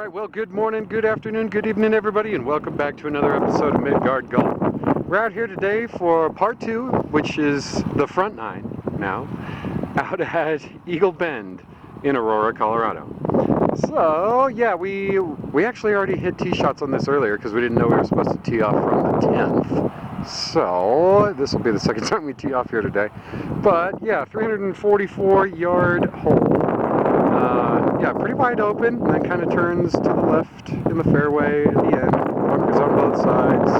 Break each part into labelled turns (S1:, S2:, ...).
S1: Alright, well, good morning, good afternoon, good evening, everybody, and welcome back to another episode of Midgard Gulf. We're out here today for part 2, which is the front 9 now, out at Eagle Bend in Aurora, Colorado. So, yeah, we actually already hit tee shots on this earlier because we didn't know we were supposed to tee off from the 10th. So, this will be the second time we tee off here today. But, yeah, 344-yard hole. Yeah, pretty wide open, and then kind of turns to the left in the fairway at the end. Bunkers on both sides.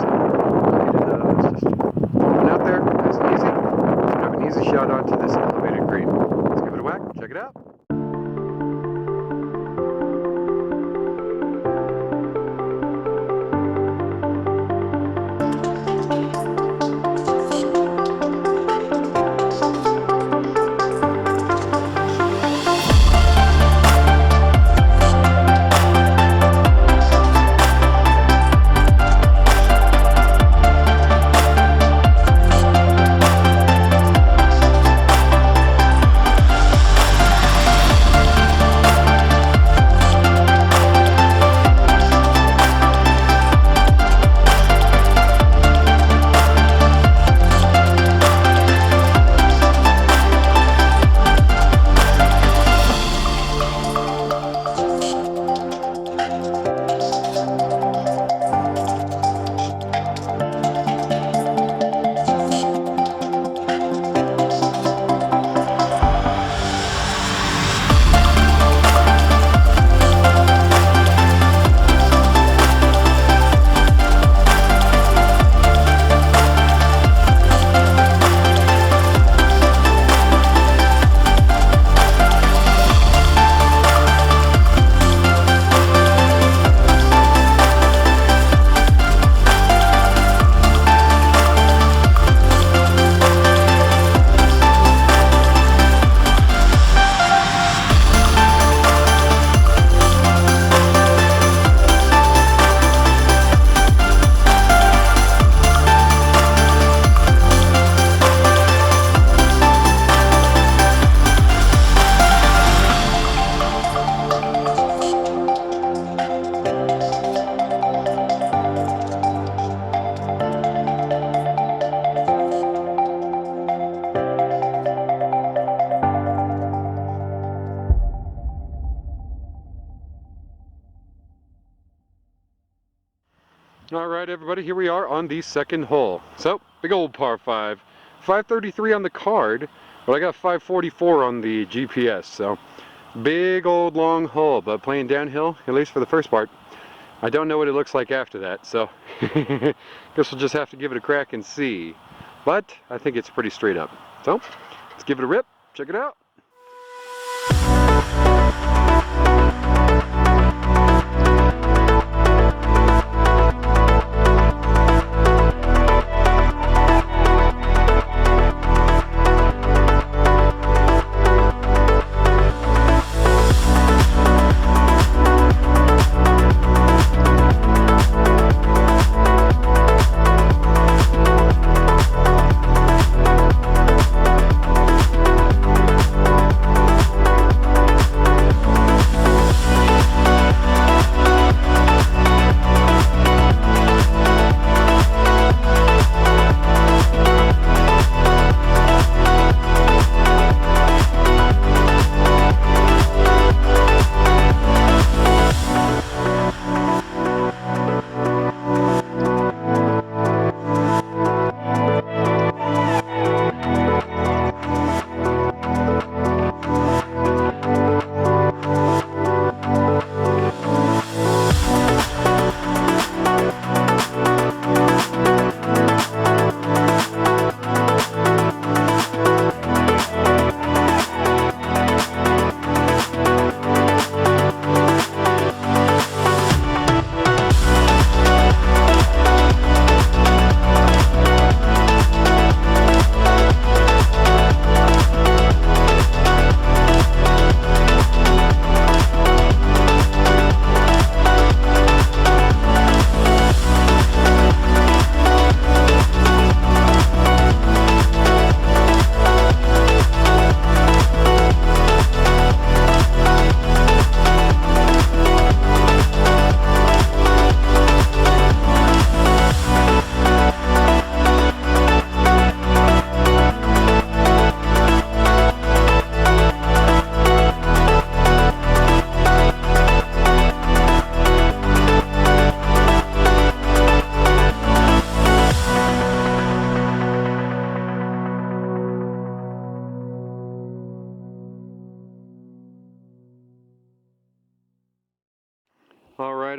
S1: It's just going out there, nice and easy. Let's have an easy shot onto this elevated green. Let's give it a whack, check it out. Alright everybody, here we are on the second hole. So, big old par 5. 533 on the card, but I got 544 on the GPS, so big old long hole, but playing downhill, at least for the first part. I don't know what it looks like after that, so guess we'll just have to give it a crack and see. But I think it's pretty straight up. So, let's give it a rip, check it out.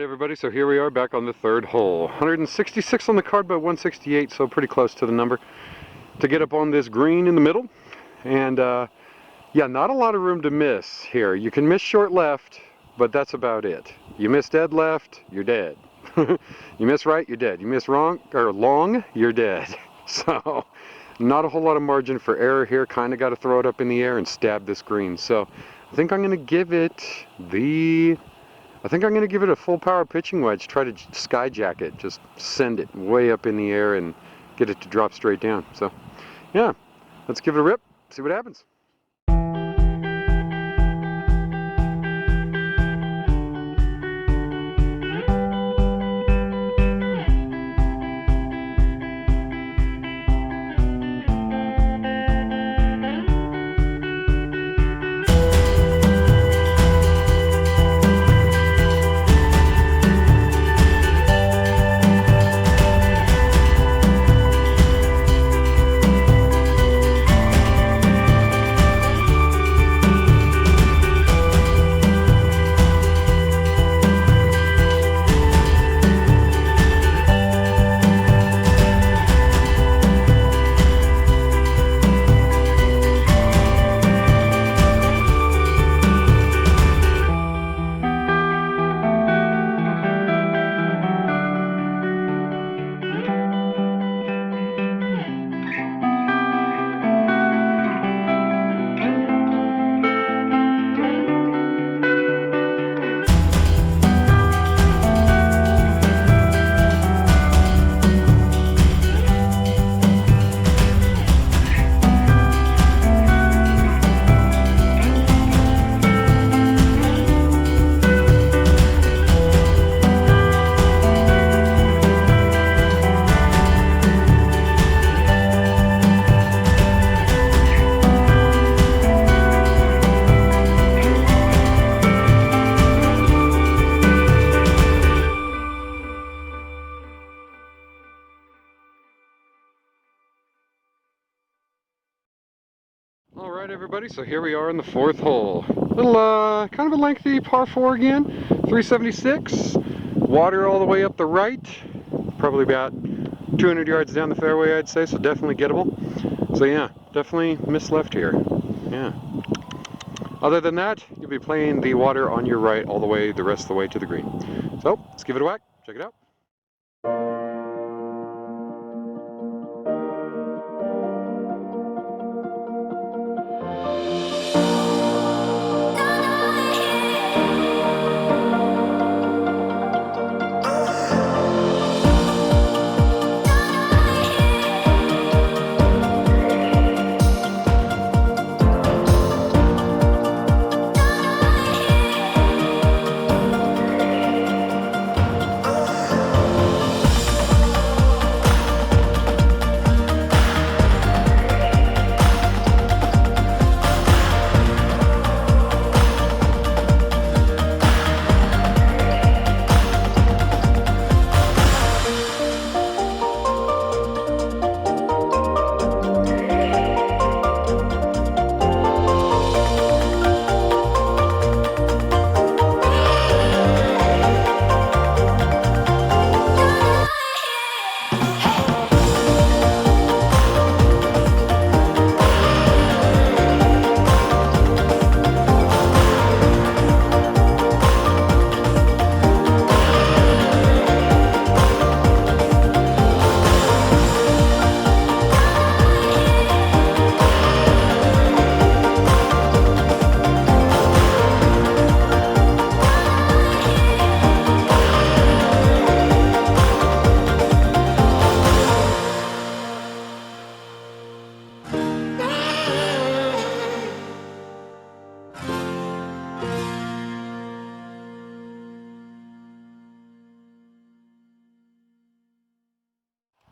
S1: everybody, so here we are back on the third hole. 166 on the card, but 168, so pretty close to the number to get up on this green in the middle. And yeah, not a lot of room to miss here. You can miss short left, but that's about it. You miss dead left, you're dead. You miss right, you're dead. You miss wrong or long, you're dead. So not a whole lot of margin for error here. Kind of got to throw it up in the air and stab this green. So I think I'm going to give it a full power pitching wedge. Try to skyjack it, just send it way up in the air and get it to drop straight down. So yeah, let's give it a rip, see what happens. Alright everybody, so here we are in the fourth hole. Little, kind of a lengthy par 4 again, 376, water all the way up the right, probably about 200 yards down the fairway I'd say, so definitely gettable. So yeah, definitely miss left here, yeah. Other than that, you'll be playing the water on your right all the way, the rest of the way to the green. So, let's give it a whack, check it out.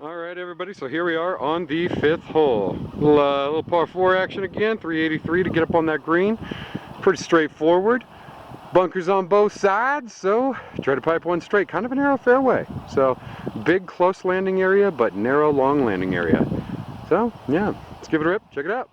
S1: Alright everybody, so here we are on the fifth hole. Little par 4 action again, 383 to get up on that green. Pretty straightforward. Bunkers on both sides, so try to pipe one straight. Kind of a narrow fairway. So big close landing area, but narrow long landing area. So yeah, let's give it a rip, check it out.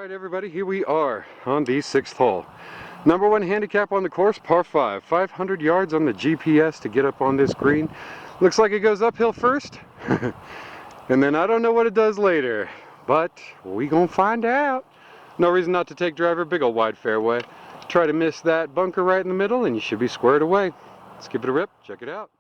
S1: Alright everybody, here we are on the 6th hole. Number 1 handicap on the course, par 5. 500 yards on the GPS to get up on this green. Looks like it goes uphill first, and then I don't know what it does later, but we gonna find out. No reason not to take driver, big old wide fairway. Try to miss that bunker right in the middle and you should be squared away. Let's give it a rip, check it out.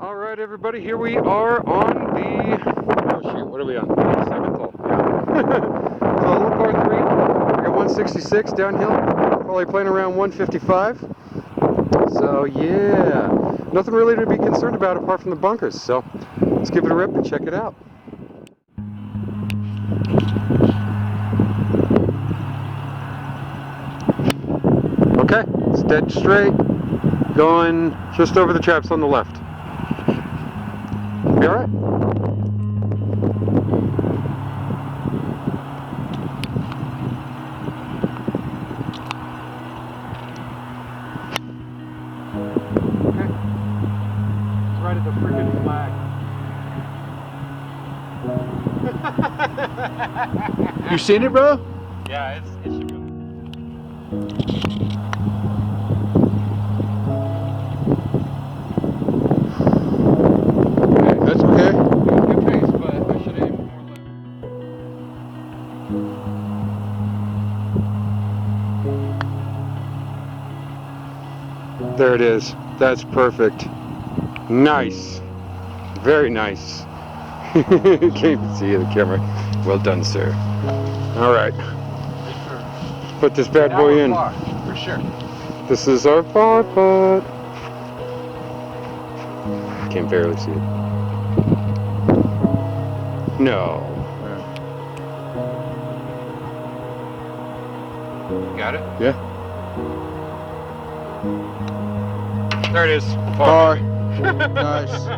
S1: Alright everybody, here we are on the, oh shoot, what are we on? 7th hole. Yeah. So a little par 3, we got 166 downhill, probably playing around 155. So yeah, nothing really to be concerned about apart from the bunkers. So let's give it a rip and check it out. Okay, it's dead straight, going just over the traps on the left. You alright? Okay. It's right at the freaking flag.
S2: You seen it, bro?
S1: Yeah, it should go.
S2: That's okay.
S1: Good pace, but I should have aimed more left. There it is. That's perfect. Nice. Very nice. Can't even see the camera. Well done, sir. All right. Put this bad boy in.
S2: For sure.
S1: This is our par putt. Can barely see it. No. Got it?
S2: Yeah.
S1: There it is.
S2: Par. Nice.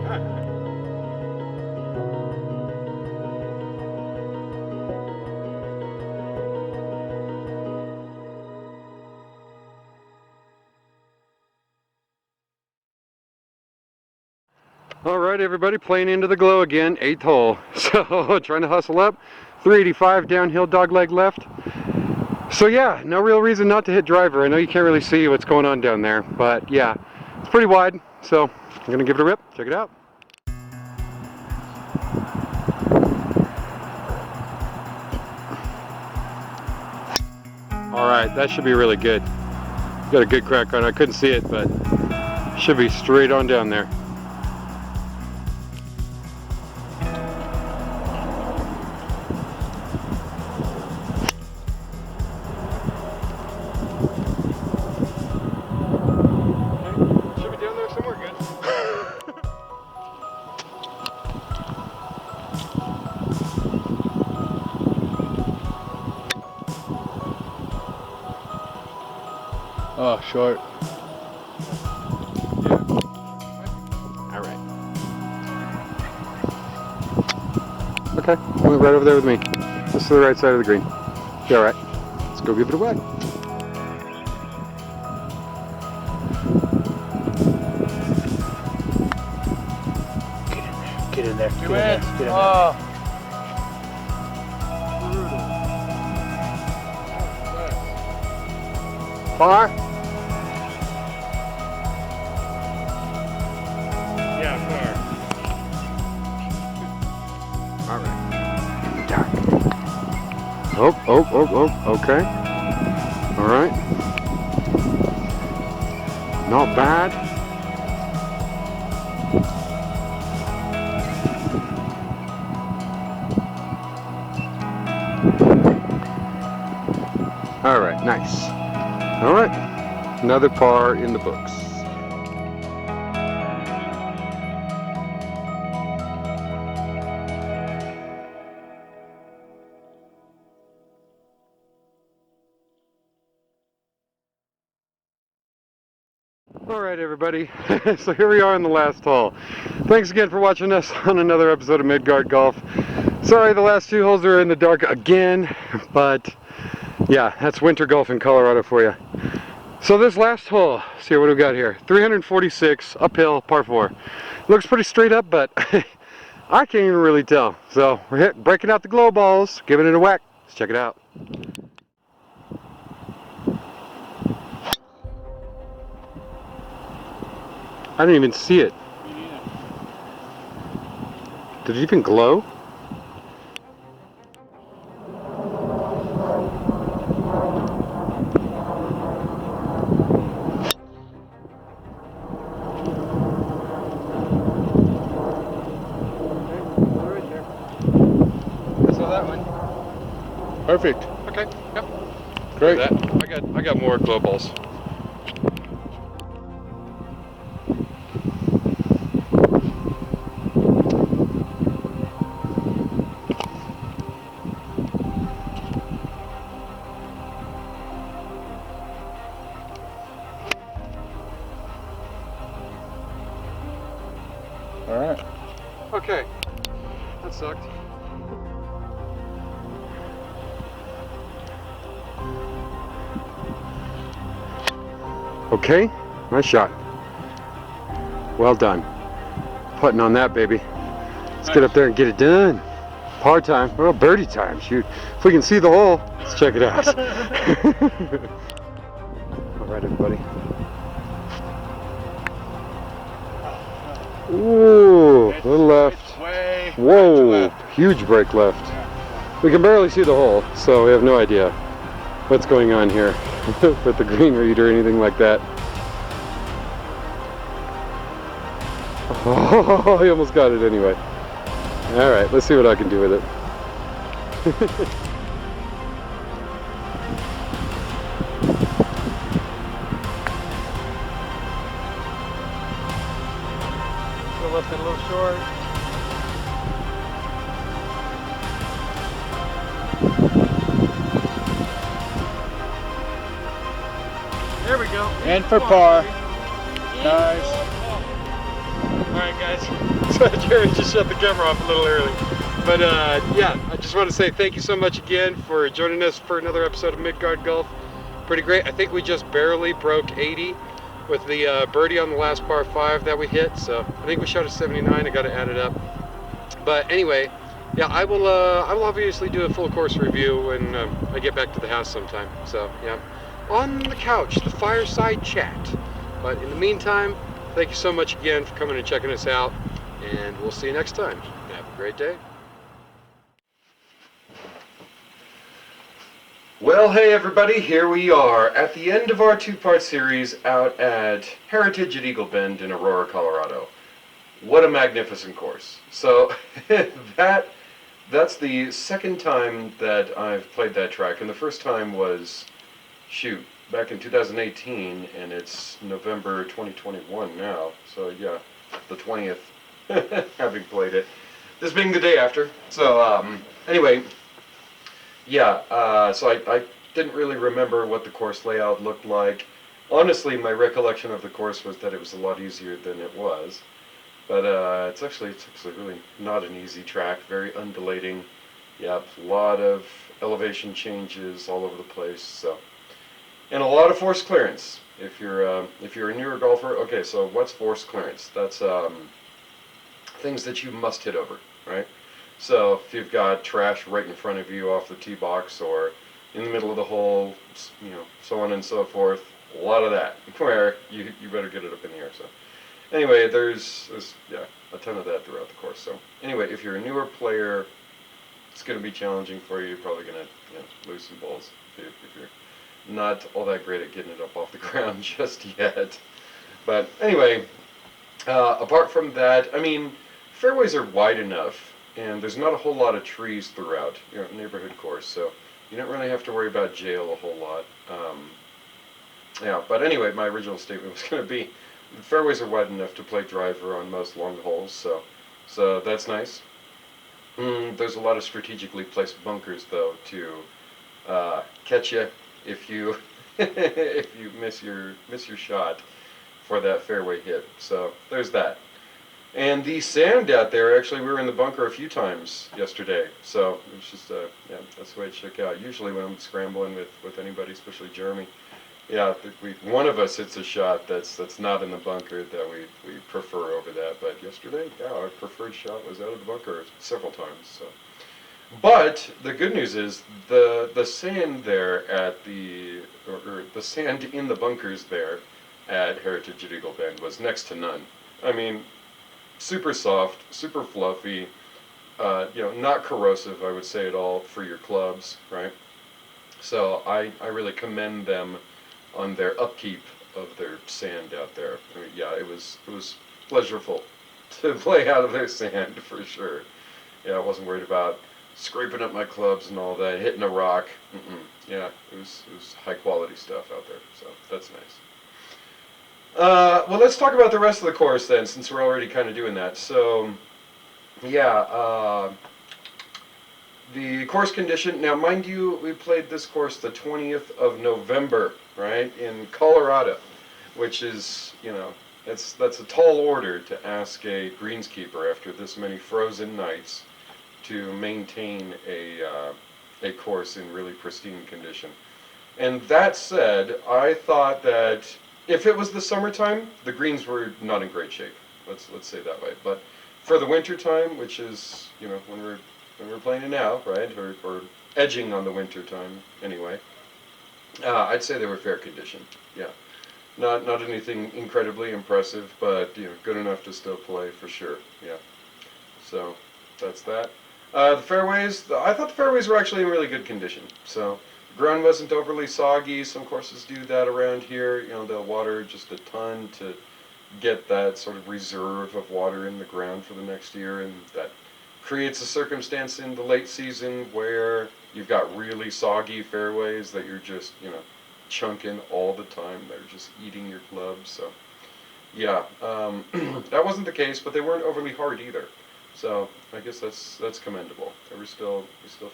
S1: All right, everybody, playing into the glow again, 8th hole. So trying to hustle up, 385 downhill, dogleg left. So yeah, no real reason not to hit driver. I know you can't really see what's going on down there, but yeah, it's pretty wide. So I'm gonna give it a rip. Check it out. All right, that should be really good. Got a good crack on it. I couldn't see it, but should be straight on down there.
S2: short.
S1: All right. Okay, went right over there with me. Just to the right side of the green. Be all right. Let's go give it a whack.
S3: Get in there. Get in
S2: You
S3: there.
S2: in?
S3: Get in there.
S2: Oh.
S1: Far?
S3: Yeah,
S1: All right. Dark. Oh, okay. All right. Not bad. All right, nice. All right, another par in the books. All right, everybody. So here we are in the last hole. Thanks again for watching us on another episode of Midgard Golf. Sorry, the last two holes are in the dark again, but yeah, that's winter golf in Colorado for you. So this last hole, see what we got here. 346 uphill, par 4. Looks pretty straight up, but I can't even really tell. So we're breaking out the glow balls, giving it a whack. Let's check it out. I didn't even see it. Did it even glow?
S2: So that one. Perfect.
S1: Okay, yep.
S2: Great.
S1: I got more glow balls.
S2: All right.
S1: Okay, that sucked. Okay, nice shot. Well done. Putting on that, baby. Let's get up there and get it done. Par time, well, birdie time, shoot. If we can see the hole, let's check it out. All right, everybody. Ooh, a little left.
S2: Way
S1: Whoa,
S2: left.
S1: huge break left. We can barely see the hole, so we have no idea what's going on here with the green read or anything like that. Oh, he almost got it anyway. All right, let's see what I can do with it.
S3: Still left it a little short. There we go.
S2: And for par. Nice.
S1: Alright guys, so Jerry just shut the camera off a little early. But yeah, I just want to say thank you so much again for joining us for another episode of Midgard Golf. Pretty great. I think we just barely broke 80 with the birdie on the last par 5 that we hit. So I think we shot a 79. I got to add it up. But anyway, yeah, I will obviously do a full course review when I get back to the house sometime. So yeah, on the couch, the fireside chat. But in the meantime, thank you so much again for coming and checking us out, and we'll see you next time. Have a great day. Well, hey everybody, here we are at the end of our two-part series out at Heritage at Eagle Bend in Aurora, Colorado. What a magnificent course. So that's the second time that I've played that track, and the first time was, shoot, back in 2018, and it's November 2021 now, so yeah, the 20th having played it. This being the day after. So anyway, yeah, so I didn't really remember what the course layout looked like, Honestly, my recollection of the course was that it was a lot easier than it was. But it's actually really not an easy track. Very undulating. Yep, a lot of elevation changes all over the place. So, and a lot of force clearance. If you're a newer golfer, okay. So what's force clearance? That's things that you must hit over, right? So if you've got trash right in front of you off the tee box or in the middle of the hole, so on and so forth. A lot of that where you better get it up in the air. So. Anyway, there's a ton of that throughout the course. So anyway, if you're a newer player, it's going to be challenging for you. You're probably going to lose some balls if you're not all that great at getting it up off the ground just yet. But anyway, apart from that, I mean, fairways are wide enough, and there's not a whole lot of trees throughout your neighborhood course, so you don't really have to worry about jail a whole lot. But anyway, my original statement was going to be the fairways are wide enough to play driver on most long holes, so that's nice. There's a lot of strategically placed bunkers though to catch you if you if you miss your shot for that fairway hit. So there's that. And the sand out there, actually, we were in the bunker a few times yesterday, so it was just that's the way it shook out. Usually when I'm scrambling with anybody, especially Jeremy. Yeah, one of us hits a shot that's not in the bunker that we prefer over that. But yesterday, our preferred shot was out of the bunker several times. So, but the good news is the sand there at or the sand in the bunkers there at Heritage at Eagle Bend was next to none. I mean, super soft, super fluffy. Not corrosive, I would say at all for your clubs, right? So I really commend them on their upkeep of their sand out there. I mean, it was pleasurable to play out of their sand for sure. Yeah, I wasn't worried about scraping up my clubs and all that, hitting a rock. Yeah, it was high quality stuff out there, so that's nice. Well, let's talk about the rest of the course then, since we're already kind of doing that. So, the course condition. Now, mind you, we played this course the 20th of November, right, in Colorado, which is, that's a tall order to ask a greenskeeper after this many frozen nights to maintain a course in really pristine condition. And that said, I thought that if it was the summertime, the greens were not in great shape. Let's say that way. But for the winter time, which is when we're playing it now, right, or edging on the winter time anyway, I'd say they were fair condition. Yeah, not anything incredibly impressive, but good enough to still play for sure. Yeah. So that's that. The fairways, I thought the fairways were actually in really good condition. So the ground wasn't overly soggy. Some courses do that around here. They'll water just a ton to get that sort of reserve of water in the ground for the next year, and that creates a circumstance in the late season where you've got really soggy fairways that you're just, chunking all the time. They're just eating your clubs. So, yeah, that wasn't the case, but they weren't overly hard either. So I guess that's commendable. We still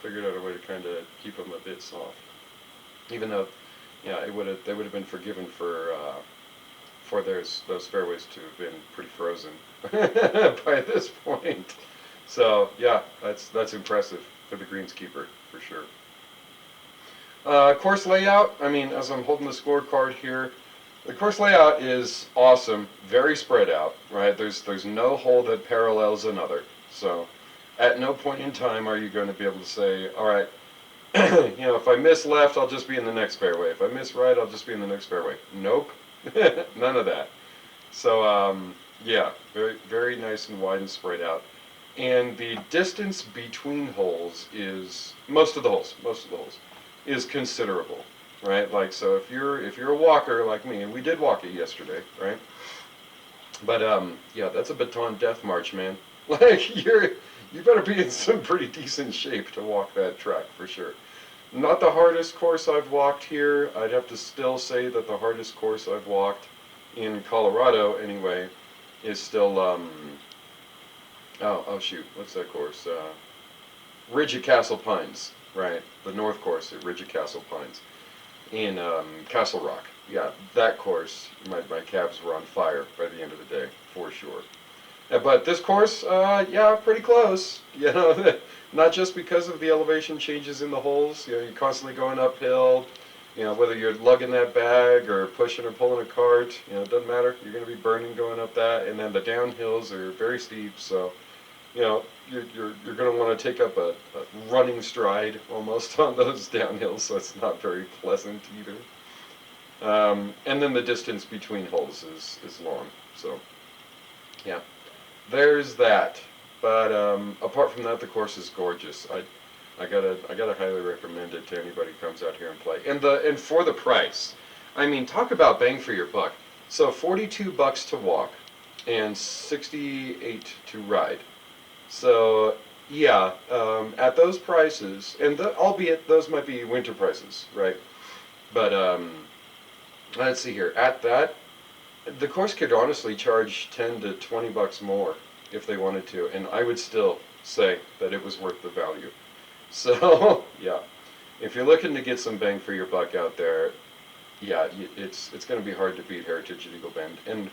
S1: figured out a way to kind of keep them a bit soft, even though, they would have been forgiven for those fairways to have been pretty frozen by this point. So yeah, that's impressive for the greenskeeper for sure. Course layout. I mean, as I'm holding the scorecard here, the course layout is awesome. Very spread out, right? There's no hole that parallels another. So at no point in time are you going to be able to say, all right, if I miss left, I'll just be in the next fairway. If I miss right, I'll just be in the next fairway. Nope, none of that. So very very nice and wide and spread out. And the distance between holes is most of the holes is considerable, right? Like, so if you're a walker like me, and we did walk it yesterday, right? But that's a baton death march, man. Like, you better be in some pretty decent shape to walk that track for sure. Not the hardest course I've walked here. I'd have to still say that the hardest course I've walked in Colorado anyway is still oh shoot, what's that course? Ridge at Castle Pines, right? The north course at Ridge at Castle Pines in Castle Rock. yeah, that course, my calves were on fire by the end of the day, for sure. But this course, yeah, pretty close. You know, not just because of the elevation changes in the holes. You know, you're constantly going uphill. You know, whether you're lugging that bag or pushing or pulling a cart, you know, it doesn't matter. You're going to be burning going up that. And then the downhills are very steep, so you know you're going to want to take up a running stride almost on those downhills. So it's not very pleasant either. And then the distance between holes is long. So yeah. There's that. But apart from that, the course is gorgeous. I gotta highly recommend it to anybody who comes out here and play. And for the price, I mean, talk about bang for your buck. So $42 to walk, and $68 to ride. So yeah, at those prices, and albeit those might be winter prices, right? But let's see here. At that, the course could honestly charge 10 to 20 bucks more if they wanted to, and I would still say that it was worth the value. So, yeah, if you're looking to get some bang for your buck out there, yeah, it's going to be hard to beat Heritage at Eagle Bend. And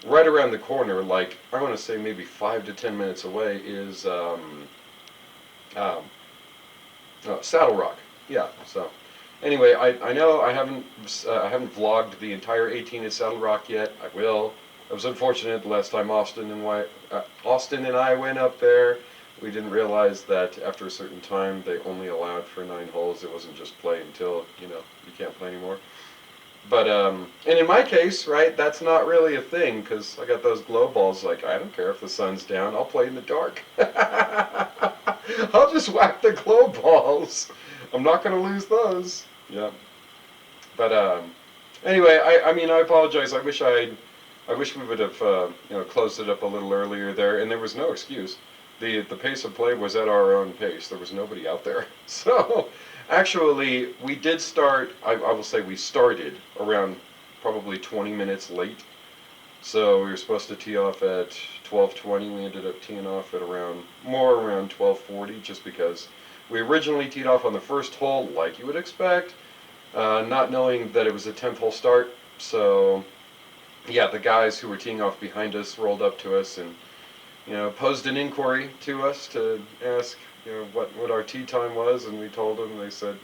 S1: right around the corner, like, I want to say maybe 5 to 10 minutes away, is Saddle Rock. Yeah, so anyway, I know I haven't vlogged the entire 18 at Saddle Rock yet. I will. It was unfortunate the last time Austin and I went up there. We didn't realize that after a certain time they only allowed for 9 holes. It wasn't just play until, you know, you can't play anymore. But and in my case, right, that's not really a thing because I got those glow balls. Like, I don't care if the sun's down. I'll play in the dark. I'll just whack the glow balls. I'm not going to lose those. Yeah. But anyway, I mean, I apologize. I wish we would have you know, closed it up a little earlier there, and there was no excuse. The pace of play was at our own pace. There was nobody out there. So actually, we did start. I will say we started around probably 20 minutes late. So we were supposed to tee off at 12:20. We ended up teeing off at around 12:40, just because we originally teed off on the first hole, like you would expect, not knowing that it was a 10th hole start. So yeah, the guys who were teeing off behind us rolled up to us and, you know, posed an inquiry to us to ask, you know, what our tee time was, and we told them, and they said,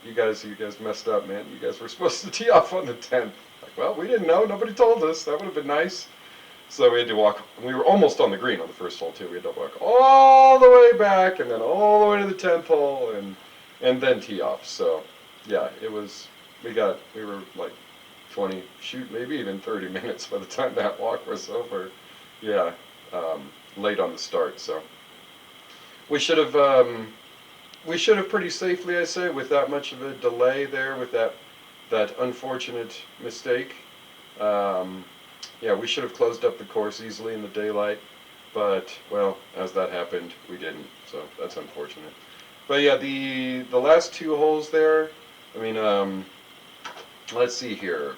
S1: you guys messed up, man. You guys were supposed to tee off on the 10th. Like, well, we didn't know. Nobody told us. That would have been nice. So we had to walk. We were almost on the green on the first hole too. We had to walk all the way back and then all the way to the 10th hole and then tee off. So yeah, it was. We were like 20, shoot, maybe even 30 minutes by the time that walk was over. Yeah, late on the start. So we should have pretty safely, I say, with that much of a delay there, with that unfortunate mistake. Yeah, we should have closed up the course easily in the daylight, but well, as that happened, we didn't. So that's unfortunate. But yeah, the last 2 holes there. I mean, let's see here.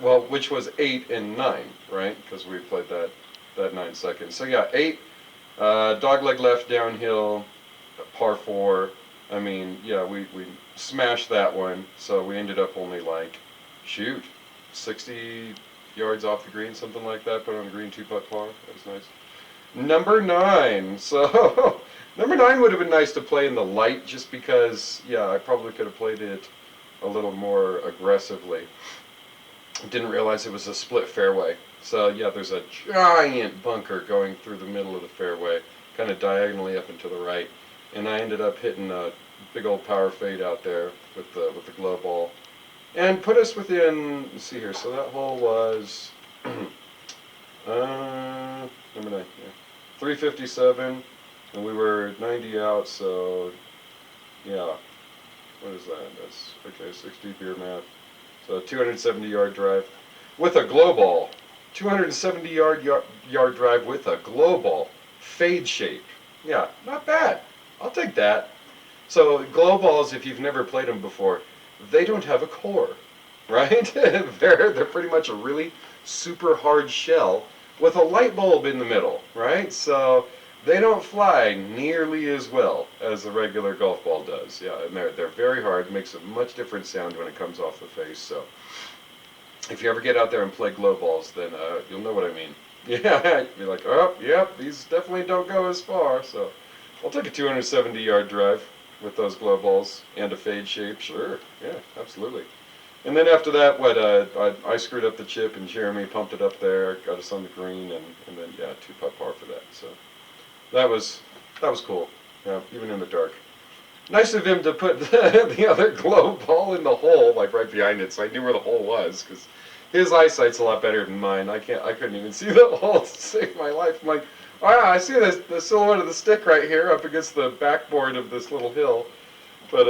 S1: Well, which was 8 and 9, right? Because we played that 9 seconds. So yeah, 8, dogleg left downhill, par 4. I mean, yeah, we smashed that one. So we ended up only like, shoot, 60 yards off the green, something like that. Put on the green 2-putt par. That was nice. Number 9. So number 9 would have been nice to play in the light, just because, yeah, I probably could have played it a little more aggressively. Didn't realize it was a split fairway. So yeah, there's a giant bunker going through the middle of the fairway, kind of diagonally up and to the right. And I ended up hitting a big old power fade out there with the glow ball, and put us within. Let's see here. So that hole was number 9. Yeah, 357, and we were 90 out. So yeah, what is that? That's okay. 60 beer math. So 270-yard drive with a glow ball. 270-yard drive with a glow ball, fade shape. Yeah, not bad. I'll take that. So glow balls, if you've never played them before, they don't have a core, right? they're pretty much a really super hard shell with a light bulb in the middle, right? So they don't fly nearly as well as the regular golf ball does. Yeah, and they're very hard. It makes a much different sound when it comes off the face. So if you ever get out there and play glow balls, then you'll know what I mean. Yeah, be like, oh, yep, these definitely don't go as far. So I'll take a 270-yard drive with those glow balls and a fade shape. Sure, yeah, absolutely. And then after that, I screwed up the chip, and Jeremy pumped it up there, got us on the green, and then yeah, 2-putt par for that. So that was cool. Yeah, even in the dark. Nice of him to put the other glow ball in the hole, like right behind it, so I knew where the hole was, because his eyesight's a lot better than mine. I couldn't even see the hole to save my life. I'm like, oh yeah, I see the silhouette of the stick right here up against the backboard of this little hill, but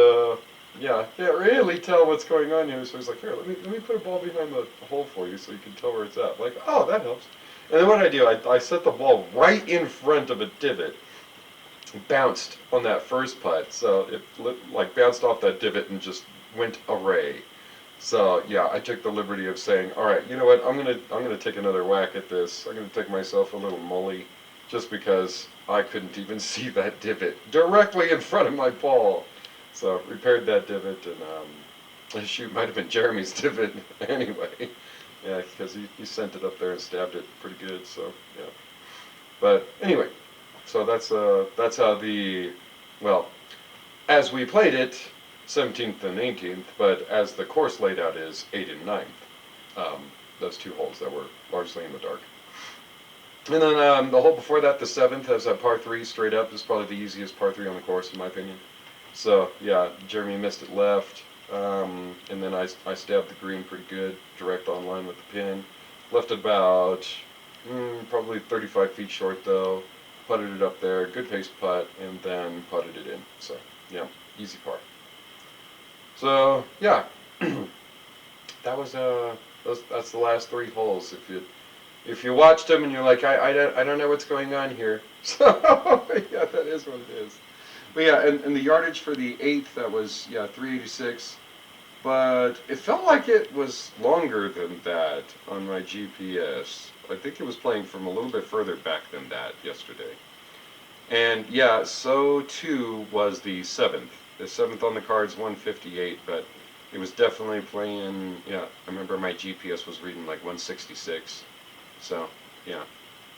S1: yeah, I can't really tell what's going on here. So he's like, here, let me put a ball behind the hole for you so you can tell where it's at. I'm like, oh, that helps. And then what I do, I set the ball right in front of a divot. Bounced on that first putt, so it like bounced off that divot and just went array. So yeah, I took the liberty of saying, all right, you know what, I'm gonna take another whack at this. I'm gonna take myself a little mully, just because I couldn't even see that divot directly in front of my ball. So repaired that divot, and shoot, might have been Jeremy's divot anyway. Yeah, because he sent it up there and stabbed it pretty good. So yeah, but anyway. So that's how well, as we played it, 17th and 18th, but as the course laid out is 8th and 9th. Those two holes that were largely in the dark. And then the hole before that, the 7th, has a par 3 straight up. It's probably the easiest par 3 on the course, in my opinion. So yeah, Jeremy missed it left, and then I stabbed the green pretty good, direct on line with the pin. Left it about probably 35 feet short though. Putted it up there, good pace putt, and then putted it in. So yeah, easy par. So yeah, that's the last 3 holes. If you watched them and you're like, I don't know what's going on here. So yeah, that is what it is. But yeah, and the yardage for the 8th, that was 386. But it felt like it was longer than that on my GPS. I think it was playing from a little bit further back than that yesterday. And yeah, so too was the 7th. The 7th on the card's 158, but it was definitely playing, yeah, I remember my GPS was reading like 166. So, yeah.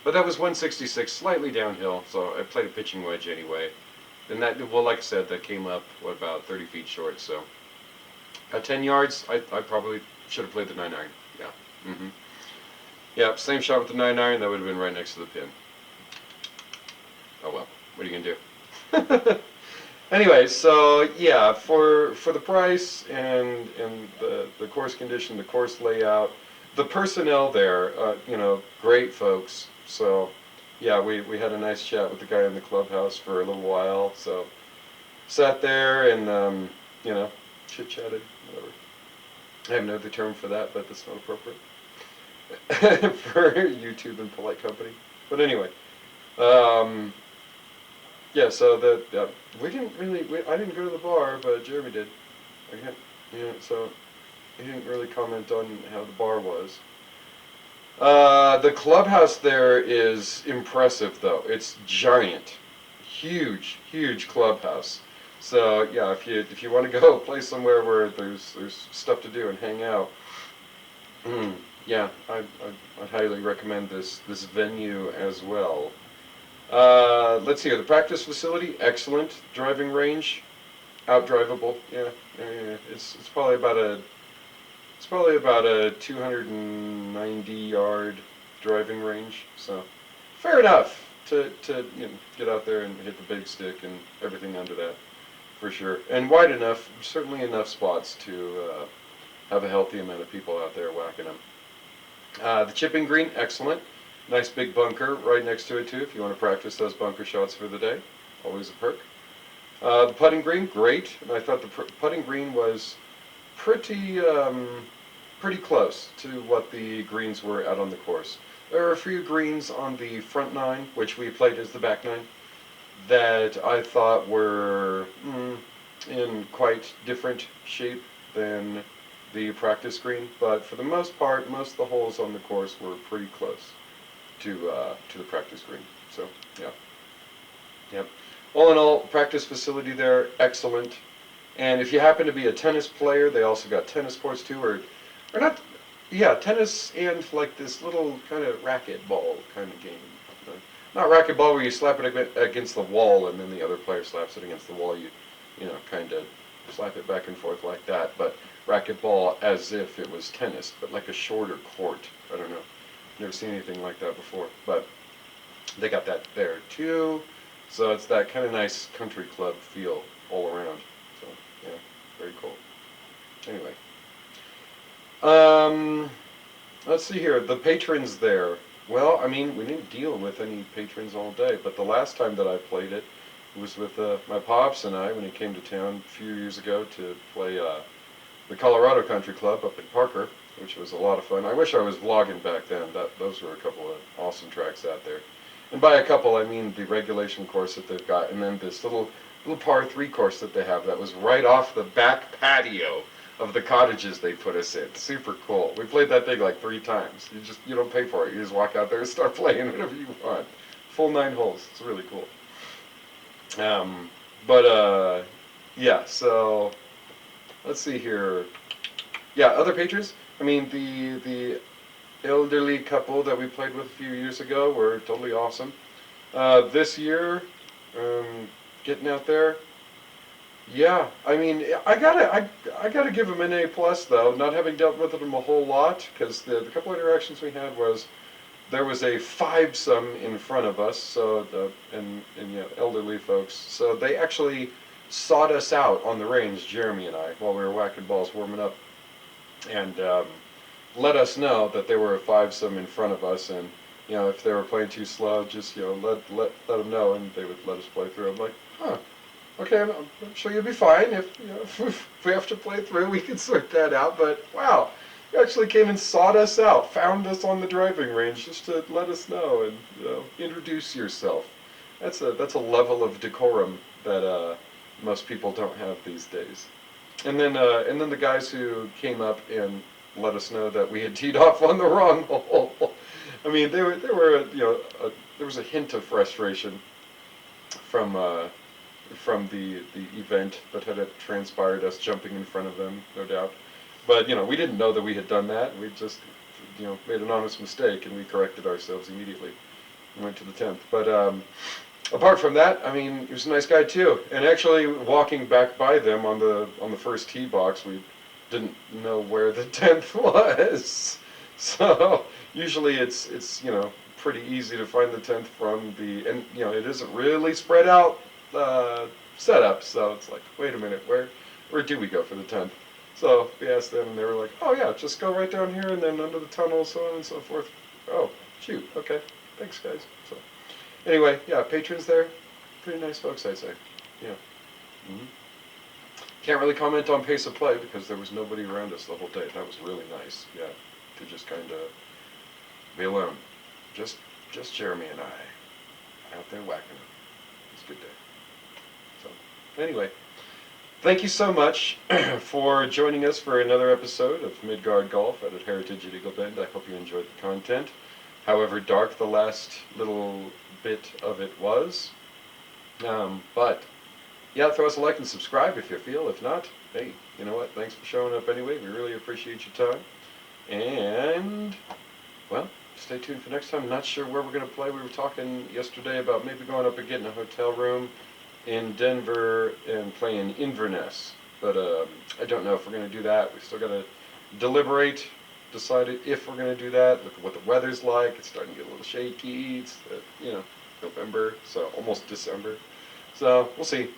S1: But that was 166, slightly downhill, so I played a pitching wedge anyway. And that, well, like I said, that came up, what, about 30 feet short, so. At 10 yards, I probably should have played the 9-iron, yeah. Yeah, same shot with the 9-iron, that would have been right next to the pin. Oh well, what are you gonna do? Anyway, so yeah, for the price and the course condition, the course layout, the personnel there, great folks. So yeah, we had a nice chat with the guy in the clubhouse for a little while. So sat there and chit-chatted, whatever. I have no other term for that, but that's not appropriate for YouTube and polite company. But anyway, yeah. So we didn't really. I didn't go to the bar, but Jeremy did. So he didn't really comment on how the bar was. The clubhouse there is impressive, though. It's giant, huge clubhouse. So yeah, if you want to go play somewhere where there's stuff to do and hang out, yeah, I'd highly recommend this venue as well. Let's see here. The practice facility, excellent. Driving range, outdrivable. Yeah. It's probably about a 290-yard driving range. So fair enough to get out there and hit the big stick and everything under that, for sure. And wide enough, certainly enough spots to have a healthy amount of people out there whacking them. The chipping green, excellent. Nice big bunker right next to it too, if you want to practice those bunker shots for the day. Always a perk. The putting green, great. And I thought the putting green was pretty close to what the greens were out on the course. There are a few greens on the front 9, which we played as the back 9, that I thought were in quite different shape than the practice green. But for the most part, most of the holes on the course were pretty close to the practice green. So yeah, yep. All in all, practice facility there, excellent. And if you happen to be a tennis player, they also got tennis courts too, or not. Yeah, tennis and like this little kind of racquetball kind of game. Uh, Not racquetball where you slap it against the wall and then the other player slaps it against the wall. You know, kind of slap it back and forth like that. But racquetball as if it was tennis, but like a shorter court. I don't know. Never seen anything like that before. But they got that there too. So it's that kind of nice country club feel all around. So yeah, very cool. Anyway. Um, let's see here. The patrons there. Well, I mean, we didn't deal with any patrons all day, but the last time that I played it was with my pops and I when he came to town a few years ago to play the Colorado Country Club up in Parker, which was a lot of fun. I wish I was vlogging back then. Those were a couple of awesome tracks out there. And by a couple, I mean the regulation course that they've got, and then this little par 3 course that they have that was right off the back patio of the cottages they put us in. Super cool. We played that thing like 3 times. You don't pay for it. You just walk out there and start playing whatever you want. Full 9 holes. It's really cool. Yeah. So let's see here. Yeah, other patrons. I mean the elderly couple that we played with a few years ago were totally awesome. This year, getting out there. Yeah, I mean, I gotta give him an A plus though. Not having dealt with him a whole lot, because the couple of interactions we had was there was a five-some in front of us, so and you know, elderly folks, so they actually sought us out on the range, Jeremy and I, while we were whacking balls, warming up, and let us know that there were a five-some in front of us, and you know, if they were playing too slow, just you know, let them know, and they would let us play through. I'm like, huh. Okay, I'm sure you'll be fine. If, you know, if we have to play through, we can sort that out. But wow, you actually came and sought us out, found us on the driving range just to let us know and you know, introduce yourself. That's a level of decorum that most people don't have these days. And then the guys who came up and let us know that we had teed off on the wrong hole. I mean, there were you know there was a hint of frustration from the event that had transpired, us jumping in front of them, no doubt. But you know, we didn't know that we had done that. We just you know made an honest mistake, and we corrected ourselves immediately. We went to the 10th. But apart from that, I mean, he was a nice guy too. And actually, walking back by them on the first tee box, we didn't know where the 10th was. So usually it's you know pretty easy to find the 10th from and you know it isn't really spread out setup, so it's like, wait a minute, where do we go for the 10th? So we asked them, and they were like, oh yeah, just go right down here and then under the tunnel, so on and so forth. Oh, shoot, okay, thanks guys. So anyway, yeah, patrons there, pretty nice folks, I'd say. Yeah. Mm-hmm. Can't really comment on pace of play because there was nobody around us the whole day. That was really nice, yeah, to just kind of be alone. Just Jeremy and I out there whacking them. It's a good day. So, anyway, thank you so much for joining us for another episode of Midgard Golf out at Heritage at Eagle Bend. I hope you enjoyed the content, however dark the last little bit of it was. But, yeah, throw us a like and subscribe if you feel. If not, hey, you know what? Thanks for showing up anyway. We really appreciate your time. And, well, stay tuned for next time. Not sure where we're going to play. We were talking yesterday about maybe going up and getting a hotel room in Denver and playing Inverness. But I don't know if we're going to do that. We still got to deliberate, decide if we're going to do that. Look at what the weather's like. It's starting to get a little shaky. It's, you know, November, so almost December. So we'll see.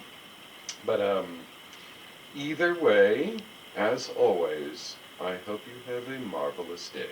S1: But either way, as always, I hope you have a marvelous day.